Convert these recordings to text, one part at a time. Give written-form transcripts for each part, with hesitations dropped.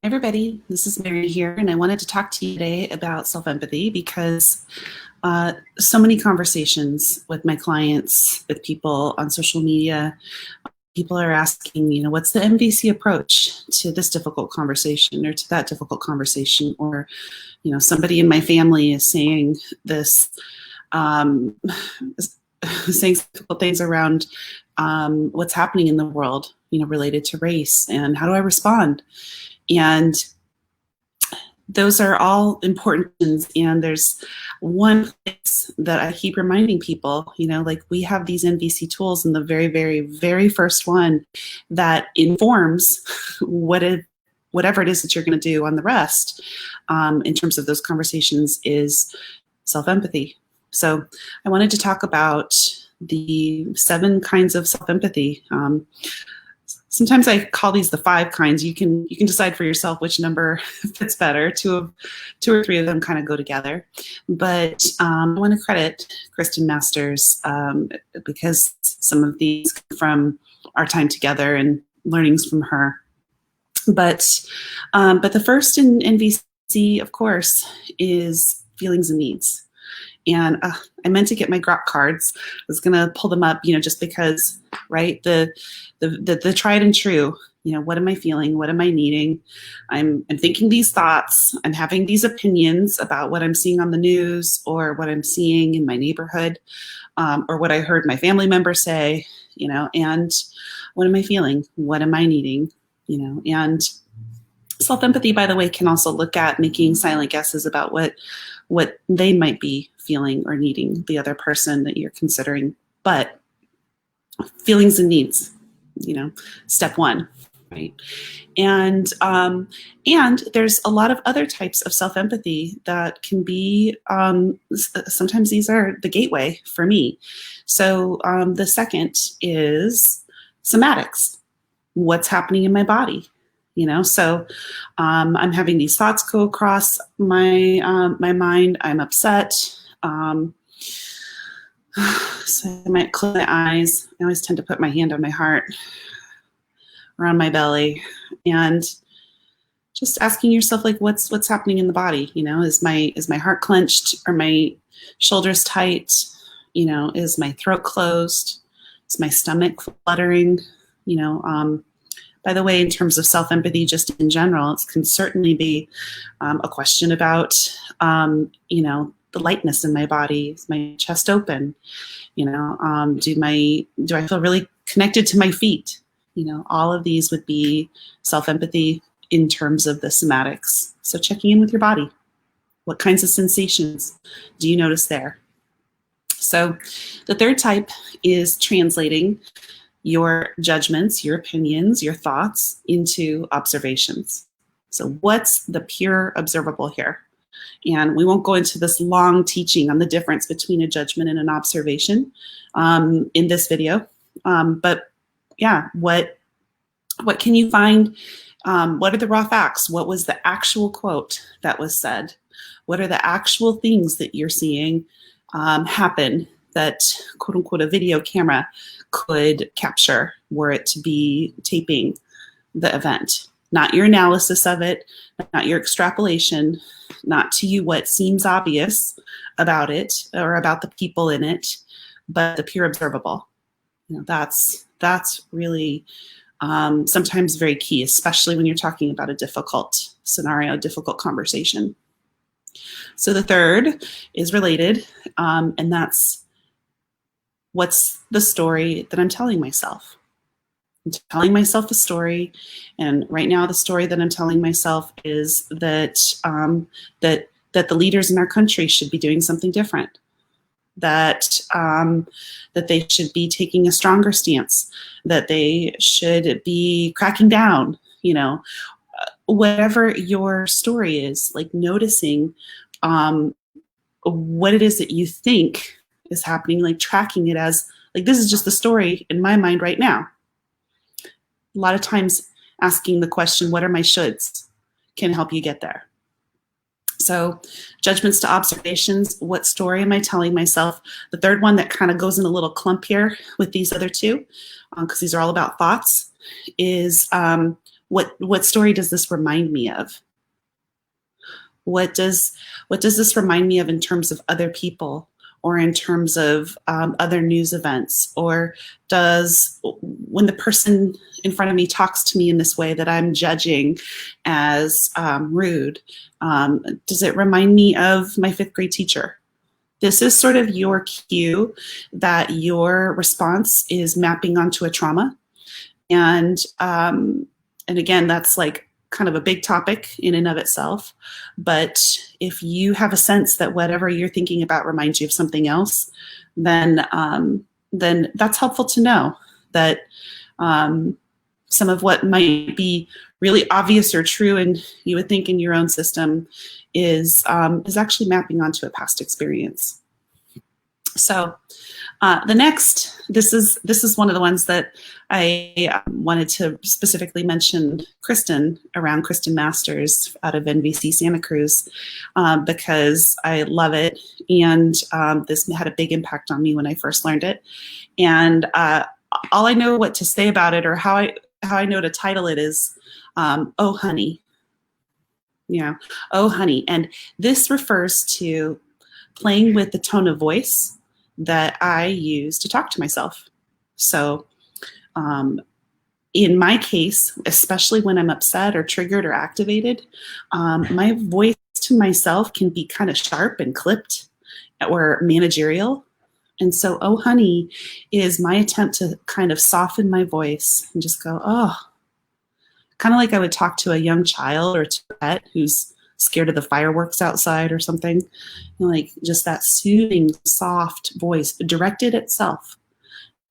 Everybody, this is Mary here, and I wanted to talk to you today about self-empathy because so many conversations with my clients, with people on social media, people are asking, what's the MVC approach to this difficult conversation or to that difficult conversation? Or, somebody in my family is saying this, um, saying difficult things around what's happening in the world, related to race, and how do I respond? And those are all important things. And there's one place that I keep reminding people, like we have these NVC tools, and the very, very, very first one that informs whatever it is that you're going to do on the rest in terms of those conversations is self-empathy. So I wanted to talk about the 7 kinds of self-empathy. Sometimes I call these the 5 kinds. You can decide for yourself which number fits better. Two or three of them kind of go together. But I want to credit Kristen Masters because some of these come from our time together and learnings from her. But the first in NVC, of course, is feelings and needs. And I meant to get my Grok cards. I was going to pull them up, just because, right? The tried and true, what am I feeling? What am I needing? I'm thinking these thoughts. I'm having these opinions about what I'm seeing on the news or what I'm seeing in my neighborhood or what I heard my family member say, and what am I feeling? What am I needing? And self-empathy, by the way, can also look at making silent guesses about what they might be feeling or needing, the other person that you're considering. But feelings and needs, step 1, right? And there's a lot of other types of self-empathy that can be, sometimes these are the gateway for me. So the second is somatics. What's happening in my body? So I'm having these thoughts go across my mind. I'm upset. So I might close my eyes. I always tend to put my hand on my heart, around my belly, and just asking yourself, like, what's happening in the body? Is my heart clenched? Are my shoulders tight? Is my throat closed? Is my stomach fluttering? By the way, in terms of self-empathy, just in general, it can certainly be a question about, the lightness in my body. Is my chest open? Do I feel really connected to my feet? All of these would be self-empathy in terms of the somatics. So checking in with your body. What kinds of sensations do you notice there? So the third type is translating your judgments, your opinions, your thoughts into observations. So what's the pure observable here? And we won't go into this long teaching on the difference between a judgment and an observation in this video. But yeah, what can you find? What are the raw facts? What was the actual quote that was said? What are the actual things that you're seeing happen that, quote unquote, a video camera could capture were it to be taping the event? Not your analysis of it, not your extrapolation, not to you what seems obvious about it or about the people in it, but the pure observable. That's really sometimes very key, especially when you're talking about a difficult scenario, difficult conversation. So the third is related, and that's what's the story that I'm telling myself. I'm telling myself a story, and right now the story that I'm telling myself is that that the leaders in our country should be doing something different, that they should be taking a stronger stance, that they should be cracking down. Whatever your story is, like noticing what it is that you think is happening, like tracking it as like this is just the story in my mind right now. A lot of times asking the question, what are my shoulds, can help you get there. So judgments to observations, what story am I telling myself? The third one that kind of goes in a little clump here with these other two, because these are all about thoughts, is what story does this remind me of? What does this remind me of in terms of other people, or in terms of other news events? Or does, when the person in front of me talks to me in this way that I'm judging as rude, does it remind me of my 5th grade teacher? This is sort of your cue that your response is mapping onto a trauma. And again, that's like kind of a big topic in and of itself. But if you have a sense that whatever you're thinking about reminds you of something else, then that's helpful to know that some of what might be really obvious or true and you would think in your own system is actually mapping onto a past experience. So the next, this is one of the ones that I wanted to specifically mention Kristen Masters out of NVC Santa Cruz, because I love it, and this had a big impact on me when I first learned it. And all I know what to say about it, or how I know to title it, is "Oh Honey." Yeah, "Oh Honey," and this refers to playing with the tone of voice that I use to talk to myself. So in my case, especially when I'm upset or triggered or activated, my voice to myself can be kind of sharp and clipped or managerial. And so, "Oh Honey" is my attempt to kind of soften my voice and just go, "Oh," kind of like I would talk to a young child or to a pet who's scared of the fireworks outside or something. Like just that soothing, soft voice directed at self,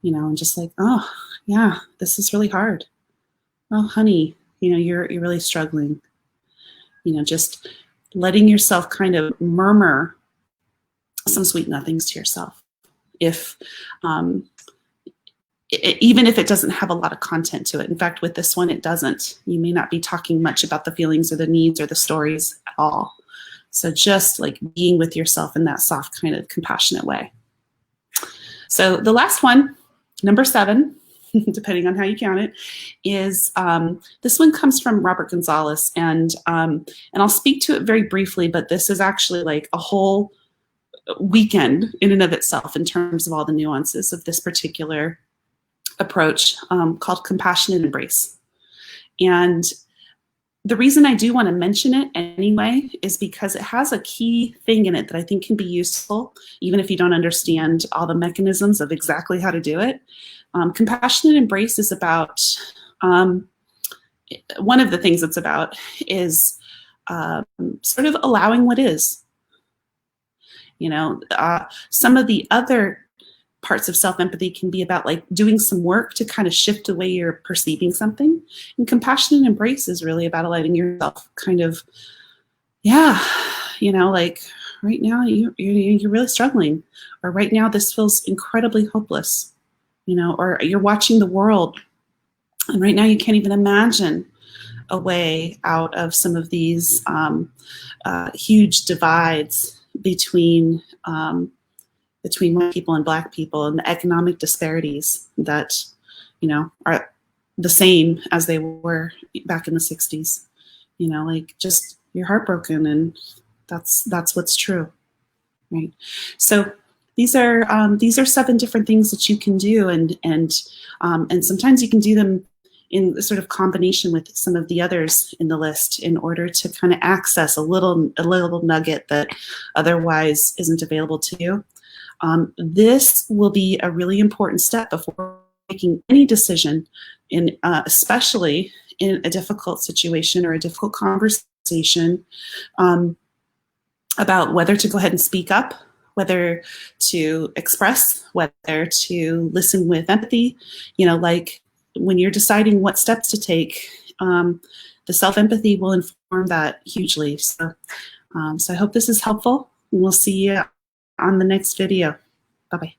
and just like, "Oh yeah, this is really hard. Oh honey, you're really struggling." Just letting yourself kind of murmur some sweet nothings to yourself. If even if it doesn't have a lot of content to it. In fact, with this one, it doesn't. You may not be talking much about the feelings or the needs or the stories at all. So just like being with yourself in that soft, kind of compassionate way. So the last one, number 7, depending on how you count it, is this one comes from Robert Gonzalez, and I'll speak to it very briefly, but this is actually like a whole weekend in and of itself in terms of all the nuances of this particular approach, called compassionate embrace. And the reason I do want to mention it anyway is because it has a key thing in it that I think can be useful, even if you don't understand all the mechanisms of exactly how to do it. Compassionate embrace is about, one of the things it's about is sort of allowing what is. Some of the other parts of self-empathy can be about like doing some work to kind of shift the way you're perceiving something. And compassionate embrace is really about letting yourself kind of, like right now you're really struggling, or right now this feels incredibly hopeless, or you're watching the world and right now you can't even imagine a way out of some of these huge divides between white people and Black people, and the economic disparities that, are the same as they were back in the 60s. Like just you're heartbroken, and that's what's true, right? So these are 7 different things that you can do, and sometimes you can do them in sort of combination with some of the others in the list in order to kind of access a little nugget that otherwise isn't available to you. This will be a really important step before making any decision, especially in a difficult situation or a difficult conversation, about whether to go ahead and speak up, whether to express, whether to listen with empathy. Like when you're deciding what steps to take, the self-empathy will inform that hugely. So I hope this is helpful, and we'll see you on the next video. Bye-bye.